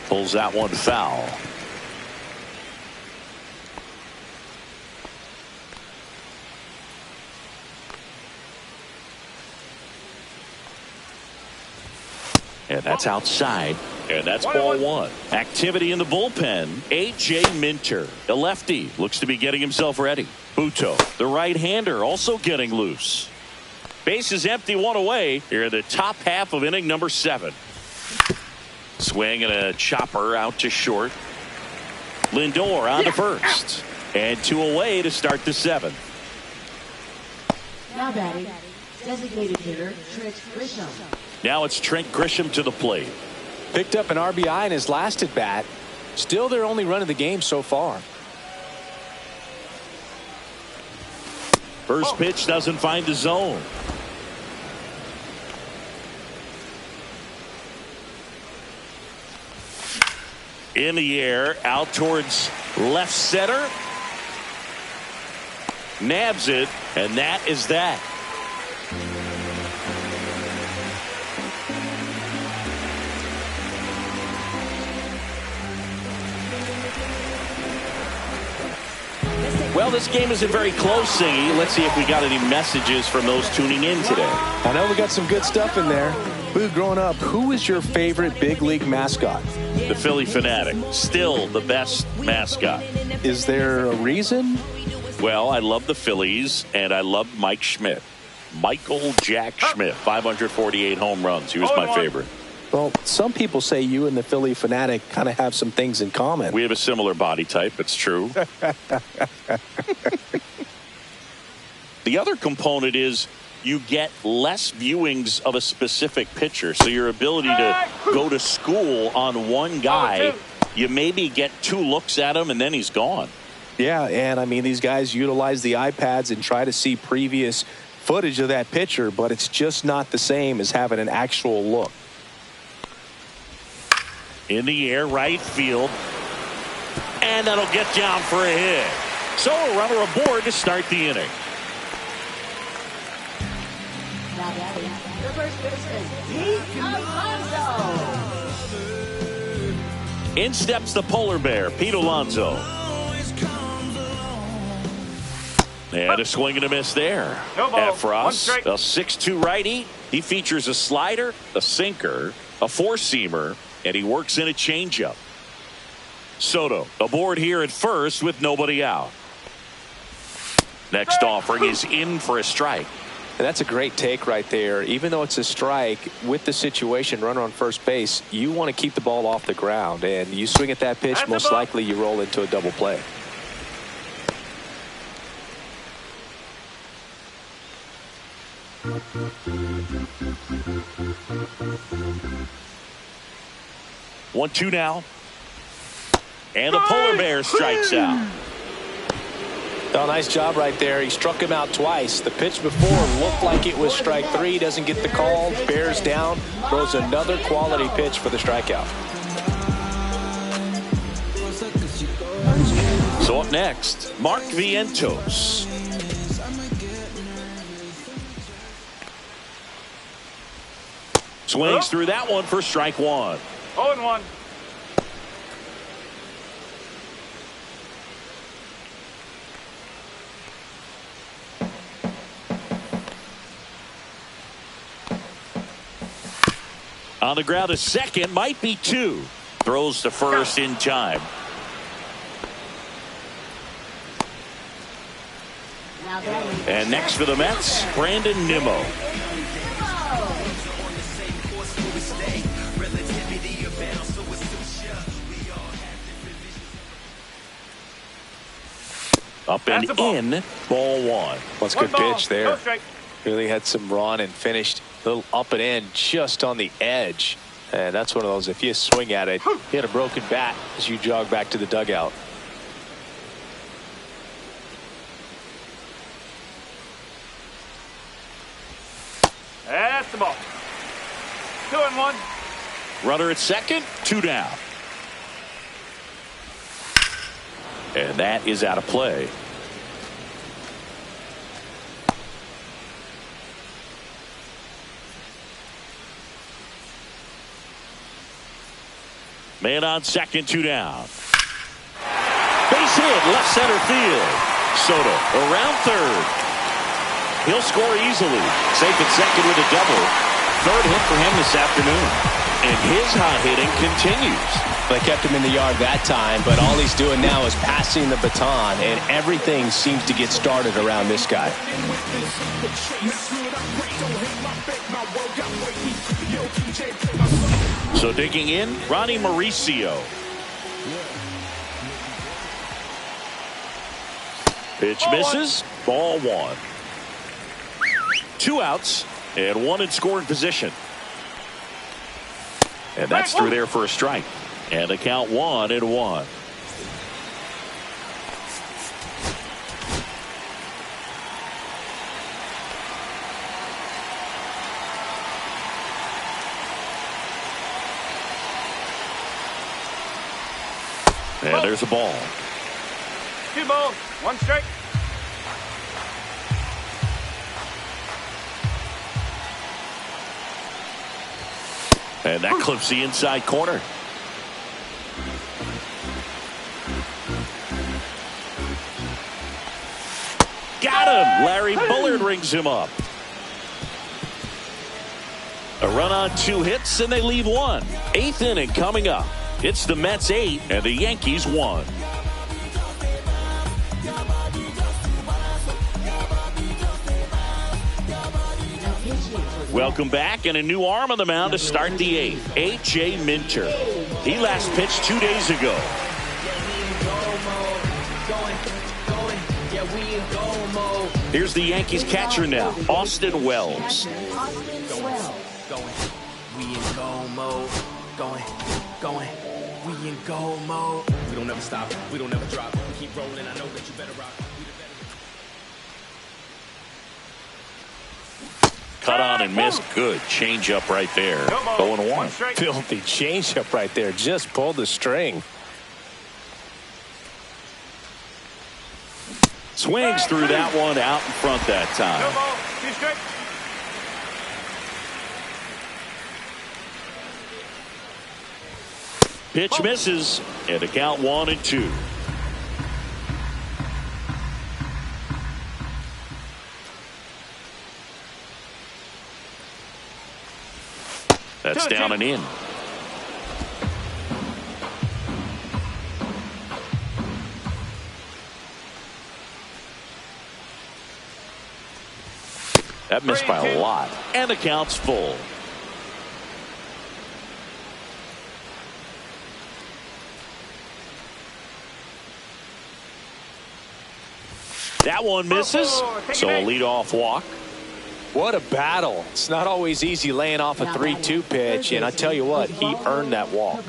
Pulls that one foul. And that's outside. And that's ball 1. Activity in the bullpen. A.J. Minter, the lefty, looks to be getting himself ready. Buto, the right-hander, also getting loose. Base is empty, 1 away. Here in the top half of inning number 7. Swing and a chopper out to short. Lindor on to first. And 2 away to start the 7th. Now batting, designated hitter Trent Grisham. Now it's Trent Grisham to the plate. Picked up an RBI in his last at bat. Still their only run of the game so far. First pitch doesn't find the zone. In the air, out towards left center. Nabs it, and that is that. Well, this game isn't very close, Singy. Let's see if we got any messages from those tuning in today. I know we got some good stuff in there. Boo, growing up, who is your favorite big league mascot? The Philly Fanatic, still the best mascot. Is there a reason? Well, I love the Phillies, and I love Mike Schmidt. Michael Jack Schmidt, 548 home runs. He was my favorite. Well, some people say you and the Philly Fanatic kind of have some things in common. We have a similar body type. It's true. The other component is you get less viewings of a specific pitcher. So your ability to go to school on one guy, you maybe get 2 looks at him, and then he's gone. Yeah, and I mean, these guys utilize the iPads and try to see previous footage of that pitcher, but it's just not the same as having an actual look. In the air, right field. And that'll get down for a hit. So a runner aboard to start the inning. The first baseman, Pete Alonso. In steps the polar bear, Pete Alonso. And a swing and a miss there. No ball. At Frost, One strike. a 6'2 righty. He features a slider, a sinker, a four-seamer, and he works in a changeup. Soto aboard here at first with nobody out. Next offering is in for a strike. And that's a great take right there. Even though it's a strike, with the situation, runner on first base, you want to keep the ball off the ground. And you swing at that pitch, most likely you roll into a double play. One, two now. And the polar bear strikes out. Oh, nice job right there. He struck him out twice. The pitch before looked like it was strike 3. Doesn't get the call. Bears down. Throws another quality pitch for the strikeout. So up next, Mark Vientos. Swings through that one for strike 1. 0-1. On the ground, a second, might be 2. Throws to first in time. And next for the Mets, Brandon Nimmo. Up and in, ball 1. That's a good pitch there. No strike. Really had some run and finished a little up and in just on the edge. And that's one of those, if you swing at it, you hit a broken bat as you jog back to the dugout. That's the ball. 2-1. Runner at second, 2 down. And that is out of play. Man on second, 2 down. Base hit, left center field. Soto around third. He'll score easily. Safe at second with a double. Third hit for him this afternoon. And his hot hitting continues. They kept him in the yard that time, but all he's doing now is passing the baton, and everything seems to get started around this guy. So digging in, Ronnie Mauricio. Pitch misses, ball 1. 2 outs and 1 in scoring position. And that's through there for a strike. And the count 1-1. And there's a ball. 2 balls, 1 strike. And that clips the inside corner. Got him. Larry Bullard rings him up. A run on 2 hits, and they leave 1. 8th inning coming up. It's the Mets 8 and the Yankees 1. Welcome back, and a new arm on the mound to start the 8th. A.J. Minter. He last pitched 2 days ago. Here's the Yankees catcher now, Austin Wells. We in go mode, going, we in go mode. We don't ever stop, we don't ever drop. We keep rolling, I know that you better rock. Cut on and missed. Good changeup right there. 0-1. Filthy changeup right there. Just pulled the string. Swings through that one out in front that time. 2 strike. Pitch misses, and the count 1-2. That's down and in. That missed by a lot, and the count's full. That one misses, so a leadoff walk. What a battle. It's not always easy laying off a 3-2 pitch, and I tell you what, he earned that walk.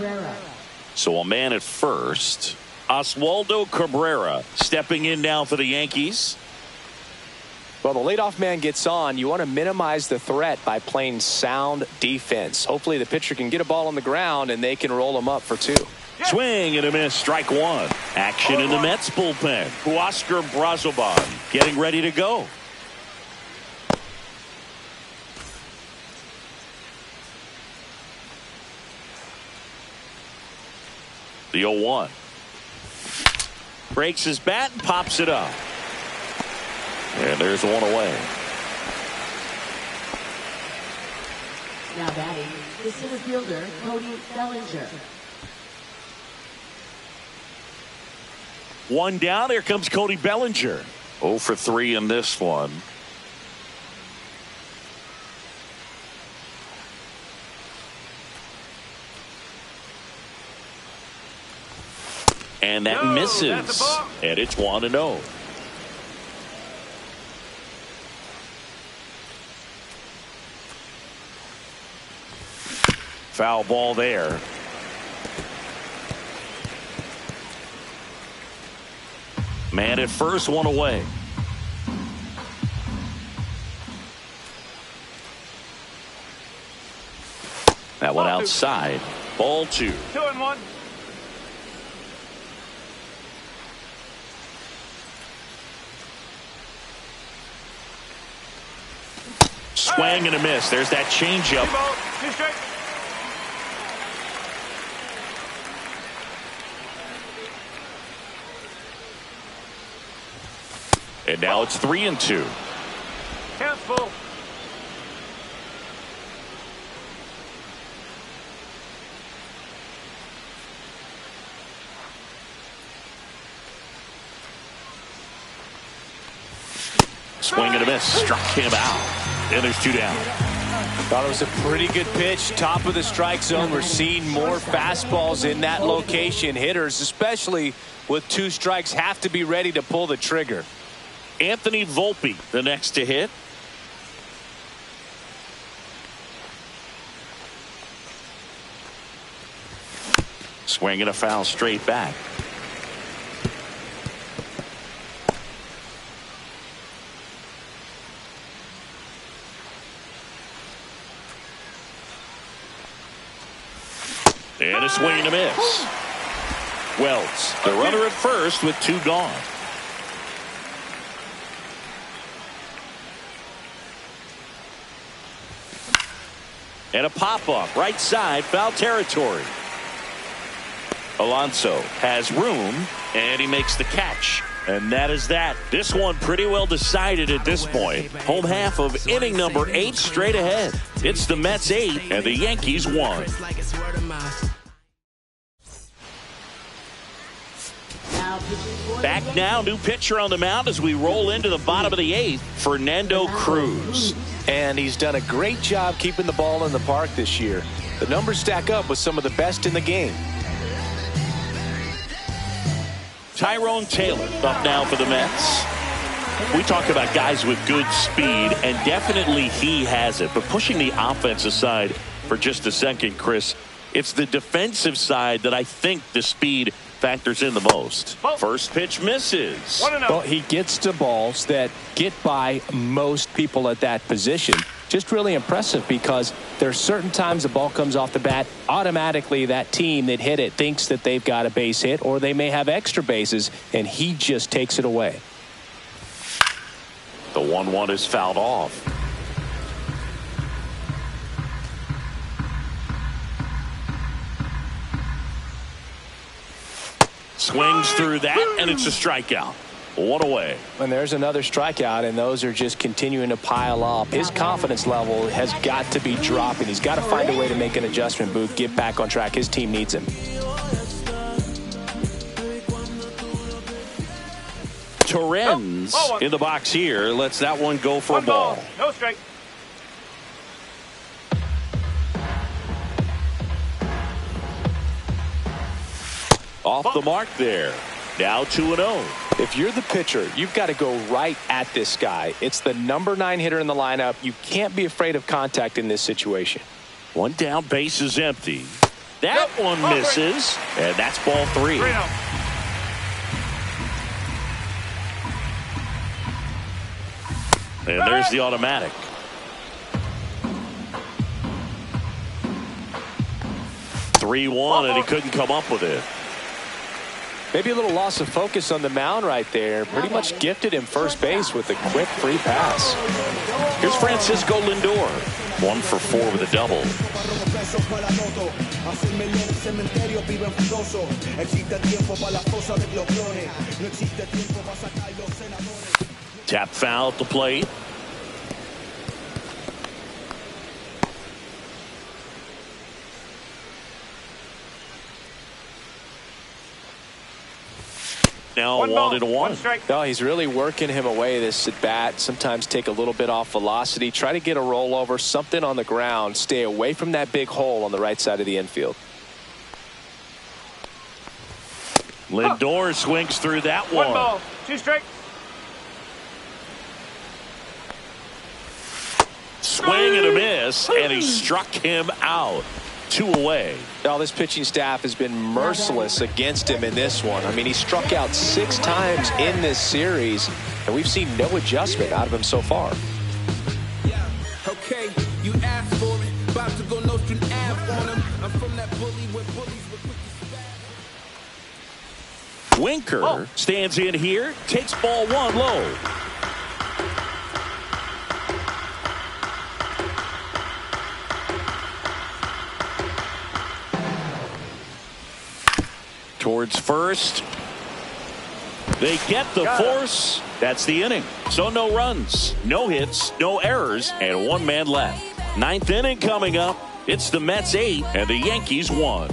So a man at first, Oswaldo Cabrera stepping in now for the Yankees. Well, the leadoff man gets on. You want to minimize the threat by playing sound defense. Hopefully the pitcher can get a ball on the ground and they can roll him up for 2. Swing and a miss, strike 1. Action in the Mets bullpen. Huascar Brazoban getting ready to go. The 0-1. Breaks his bat and pops it up. And there's one away. Now batting, the center fielder, Cody Bellinger. 1 down. Here comes Cody Bellinger. 0 for 3 in this one. And that misses. And it's 1-0. Foul ball there. Man at first, 1 away. That one outside. Ball 2. 2-1. Swing and a miss. There's that changeup. 2 balls, 2 strikes. And now it's 3-2. Count's full. Swing and a miss. Struck him out. And there's 2 down. Thought it was a pretty good pitch. Top of the strike zone. We're seeing more fastballs in that location. Hitters, especially with 2 strikes, have to be ready to pull the trigger. Anthony Volpe, the next to hit. Swing and a foul straight back. And a swing and a miss. Wells, the runner at first with 2 gone. And a pop-up right side, foul territory. Alonso has room, and he makes the catch. And that is that. This one pretty well decided at this point. Home half of inning number 8 straight ahead. It's the Mets 8 and the Yankees 1. Back now, new pitcher on the mound as we roll into the bottom of the 8th, Fernando Cruz. And he's done a great job keeping the ball in the park this year. The numbers stack up with some of the best in the game. Tyrone Taylor up now for the Mets. We talk about guys with good speed, and definitely he has it. But pushing the offense aside for just a second, Chris, it's the defensive side that I think the speed factors in the most. First pitch misses. Well, he gets to balls that get by most people at that position. Just really impressive because there are certain times the ball comes off the bat, automatically that team that hit it thinks that they've got a base hit, or they may have extra bases, and he just takes it away. The 1-1 is fouled off. Swings through that, and it's a strikeout. 1 away. And there's another strikeout, and those are just continuing to pile up. His confidence level has got to be dropping. He's got to find a way to make an adjustment, Boog, get back on track. His team needs him. Torrens in the box here. Lets that one go for a ball. No strike. Off the mark there. Now 2-0. If you're the pitcher, you've got to go right at this guy. It's the number 9 hitter in the lineup. You can't be afraid of contact in this situation. 1 down, base is empty. That one misses, and that's ball 3. And there's the automatic. (3-1), and he couldn't come up with it. Maybe a little loss of focus on the mound right there. Pretty much gifted him first base with a quick free pass. Here's Francisco Lindor. 1 for 4 with a double. Tap foul at the plate. Now 1-1. No, he's really working him away this at bat. Sometimes take a little bit off velocity. Try to get a rollover, something on the ground. Stay away from that big hole on the right side of the infield. Lindor swings through that one. 1 ball, 2 strikes. Swing and a miss, and he struck him out. 2 away. Now this pitching staff has been merciless against him in this one. I mean, he struck out 6 times in this series, and we've seen no adjustment out of him so far. Okay, you asked for it. About to go Nostrand Ave on him. I'm from that bully where bullies were quick to stab. Winker stands in here, takes ball 1 low. Towards first. They get the force. That's the inning. So no runs, no hits, no errors, and 1 man left. 9th inning coming up. It's the Mets 8 and the Yankees 1.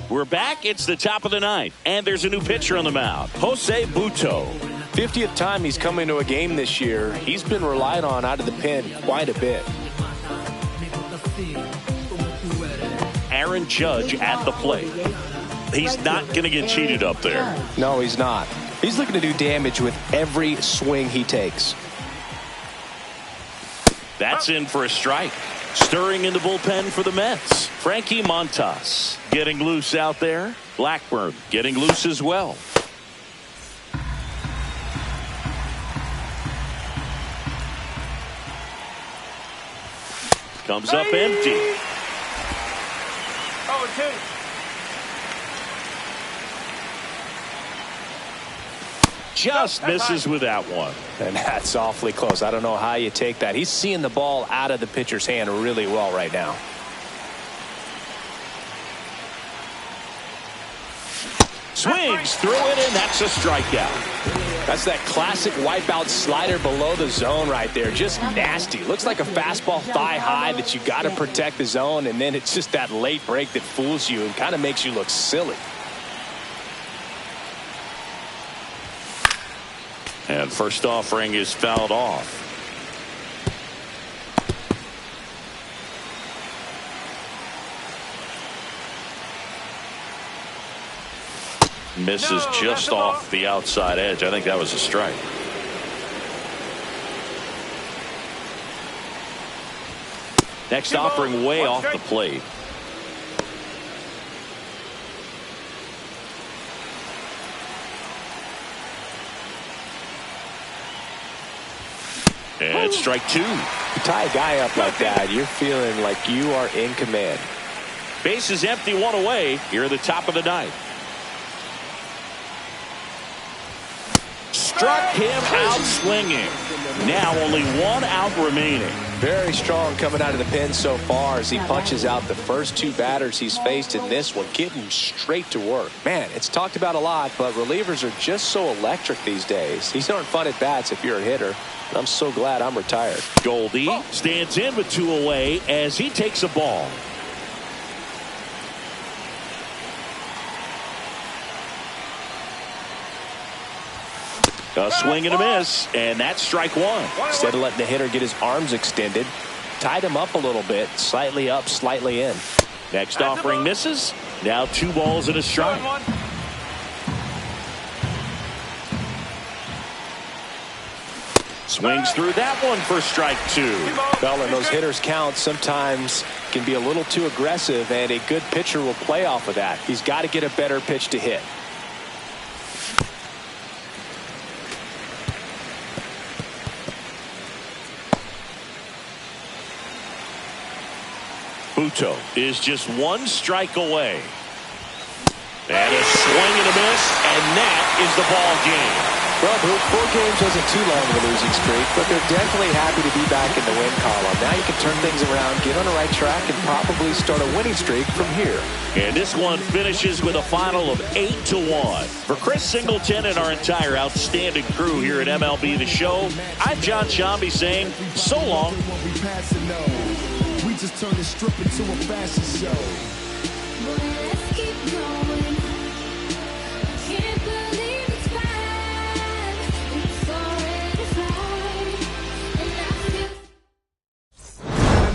We're back. It's the top of the 9th, and there's a new pitcher on the mound, Jose Butto. 50th time he's come into a game this year. He's been relied on out of the pen quite a bit. Aaron Judge at the plate. He's not going to get cheated up there. No, he's not. He's looking to do damage with every swing he takes. That's in for a strike. Stirring in the bullpen for the Mets, Frankie Montas getting loose out there. Blackburn getting loose as well. Comes up empty. 0-2. Just misses with that one. And that's awfully close. I don't know how you take that. He's seeing the ball out of the pitcher's hand really well right now. Swings through it, and that's a strikeout. That's that classic wipeout slider below the zone right there. Just nasty. Looks like a fastball thigh high that you got to protect the zone, and then it's just that late break that fools you and kind of makes you look silly. And first offering is fouled off. Misses just off the outside edge. I think that was a strike. Next offering way off the plate. And strike two. You tie a guy up like that, you're feeling like you are in command. Base is empty, one away here at the top of the ninth. Struck him out swinging. Now only one out remaining. Very strong coming out of the pen so far as he punches out the first two batters he's faced in this one, getting straight to work. Man, it's talked about a lot, but relievers are just so electric these days. These aren't fun at bats if you're a hitter. And I'm so glad I'm retired. Goldie stands in with two away as he takes a ball. A swing and a miss, and that's strike one. Instead of letting the hitter get his arms extended, tied him up a little bit, slightly up, slightly in. Next offering misses. Now 2 balls and a strike. Swings through that one for strike 2. Well, and those hitters' counts sometimes can be a little too aggressive, and a good pitcher will play off of that. He's got to get a better pitch to hit. Buto is just 1 strike away. And a swing and a miss, and that is the ball game. Well, 4 games wasn't too long of a losing streak, but they're definitely happy to be back in the win column. Now you can turn things around, get on the right track, and probably start a winning streak from here. And this one finishes with a final of 8-1. For Chris Singleton and our entire outstanding crew here at MLB The Show, I'm John Shambi saying so long. We just turned the strip into a fashion show. Boy, let's keep going. I can't believe it's 5. It's already 5. And I feel.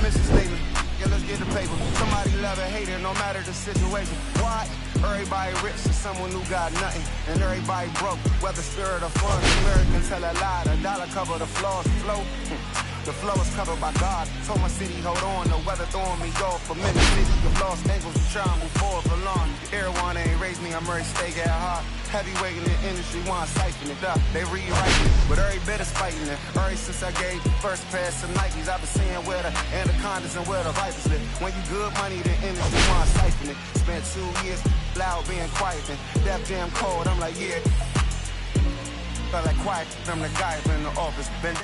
Mrs. Statement. Yeah, let's get the paper. Somebody love it, hate it, no matter the situation. Why? Everybody rich and someone who got nothing. And everybody broke, whether spirit or fun. American tell a lie, the dollar cover the flaws, flow. The flow is covered by God. Told my city, hold on. The weather throwing me off for many cities of lost angles. Trying to move forward for long. Everyone ain't raised me. I'm ready to stay get hard. Heavyweight in the industry, want to siphon it up. They rewrite it, but every bit is fighting it. Ever since I gave the first pass to Nikes, I've been seeing where the anacondas and where the vipers live. When you good money, the industry want to siphon it. Spent 2 years loud being quiet and that damn cold. I'm like, yeah. Felt like quiet. I'm the guy up in the office. Been